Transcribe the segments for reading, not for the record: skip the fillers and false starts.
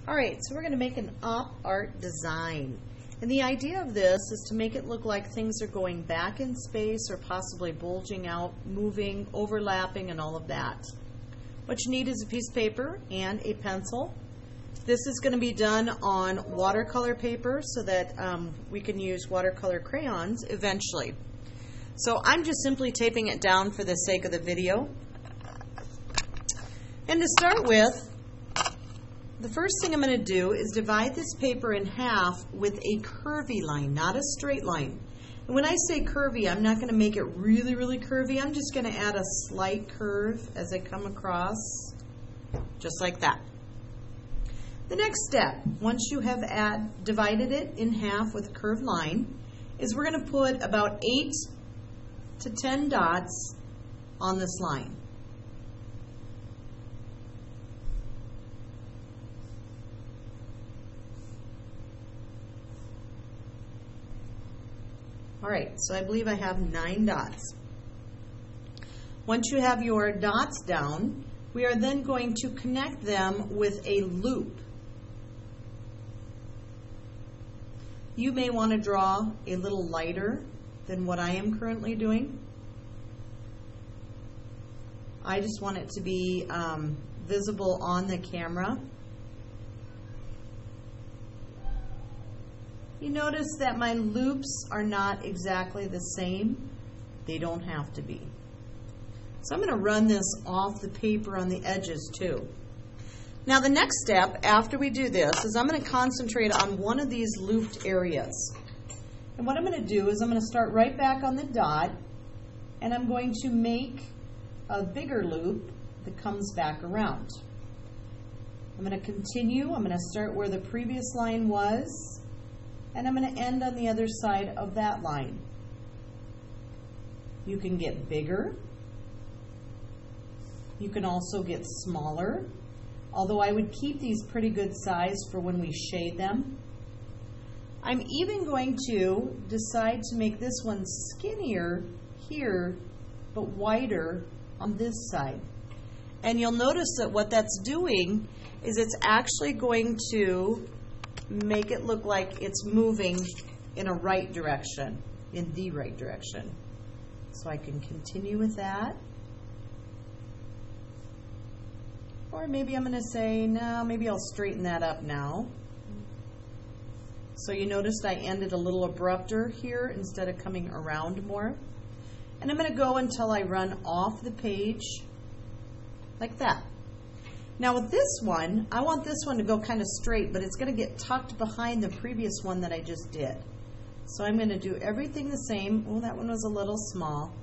Alright, so we're going to make an op art design. And the idea of this is to make it look like things are going back in space or possibly bulging out, moving, overlapping, and all of that. What you need is a piece of paper and a pencil. This is going to be done on watercolor paper so that we can use watercolor crayons eventually. So I'm just simply taping it down for the sake of the video. And to start with, the first thing I'm going to do is divide this paper in half with a curvy line, not a straight line. And when I say curvy, I'm not going to make it really, really curvy. I'm just going to add a slight curve as I come across, just like that. The next step, once you have divided it in half with a curved line, is we're going to put about 8 to 10 dots on this line. Alright, so I believe I have 9 dots. Once you have your dots down, we are then going to connect them with a loop. You may want to draw a little lighter than what I am currently doing. I just want it to be visible on the camera. You notice that my loops are not exactly the same. They don't have to be. So I'm going to run this off the paper on the edges too. Now the next step after we do this is I'm going to concentrate on one of these looped areas. And what I'm going to do is I'm going to start right back on the dot and I'm going to make a bigger loop that comes back around. I'm going to continue. I'm going to start where the previous line was. And I'm going to end on the other side of that line. You can get bigger. You can also get smaller, although I would keep these pretty good size for when we shade them. I'm even going to decide to make this one skinnier here, but wider on this side. And you'll notice that what that's doing is it's actually going to make it look like it's moving in a right direction, in the right direction. So I can continue with that. Or maybe I'm going to say, no, maybe I'll straighten that up now. So you noticed I ended a little abrupter here instead of coming around more. And I'm going to go until I run off the page like that. Now with this one, I want this one to go kind of straight, but it's going to get tucked behind the previous one that I just did. So I'm going to do everything the same. Oh, that one was a little small.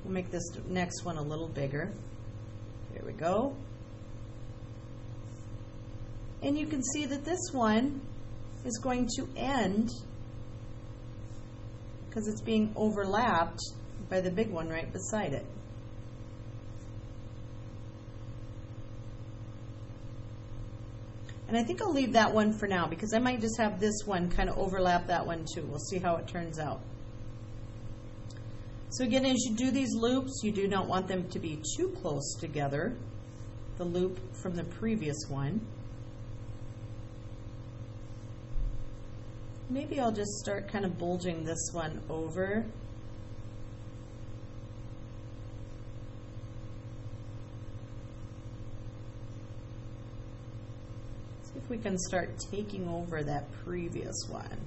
We'll make this next one a little bigger. There we go. And you can see that this one is going to end because it's being overlapped by the big one right beside it. And I think I'll leave that one for now because I might just have this one kind of overlap that one too. We'll see how it turns out. So again, as you do these loops, you do not want them to be too close together, the loop from the previous one. Maybe I'll just start kind of bulging this one over. We can start taking over that previous one.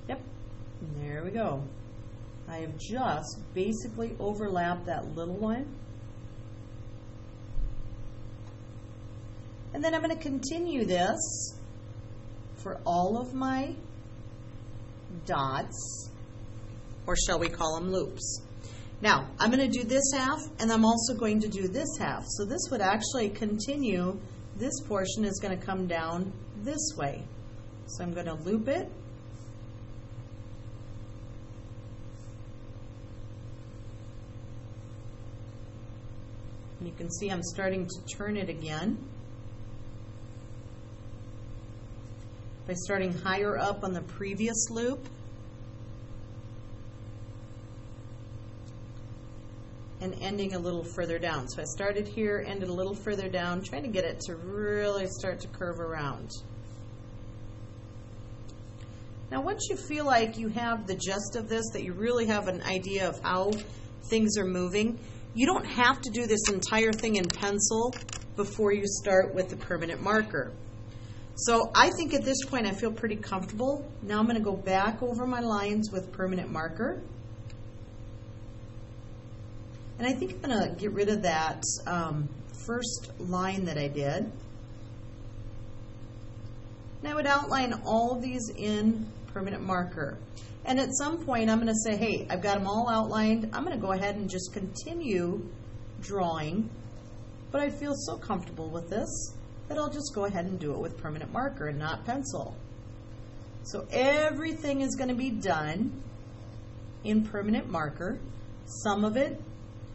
Yep, and there we go. I have just basically overlapped that little one. And then I'm going to continue this for all of my dots, or shall we call them loops. Now, I'm going to do this half, and I'm also going to do this half. So this would actually continue. This portion is going to come down this way. So I'm going to loop it. And you can see I'm starting to turn it again by starting higher up on the previous loop and ending a little further down. So I started here, ended a little further down, trying to get it to really start to curve around. Now once you feel like you have the gist of this, that you really have an idea of how things are moving, you don't have to do this entire thing in pencil before you start with the permanent marker. So I think at this point I feel pretty comfortable. Now I'm going to go back over my lines with permanent marker. And I think I'm going to get rid of that first line that I did. And I would outline all of these in permanent marker. And at some point I'm going to say, hey, I've got them all outlined. I'm going to go ahead and just continue drawing. But I feel so comfortable with this that I'll just go ahead and do it with permanent marker and not pencil. So everything is going to be done in permanent marker. Some of it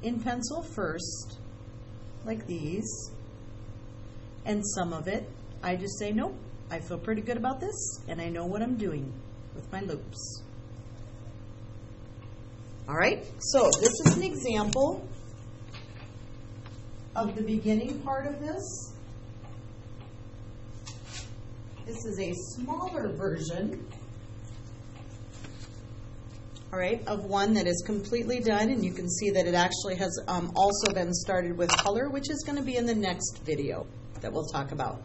in pencil first, like these. And some of it, I just say, nope, I feel pretty good about this, and I know what I'm doing with my loops. All right, so this is an example of the beginning part of this. This is a smaller version, all right, of one that is completely done, and you can see that it actually has also been started with color, which is going to be in the next video that we'll talk about.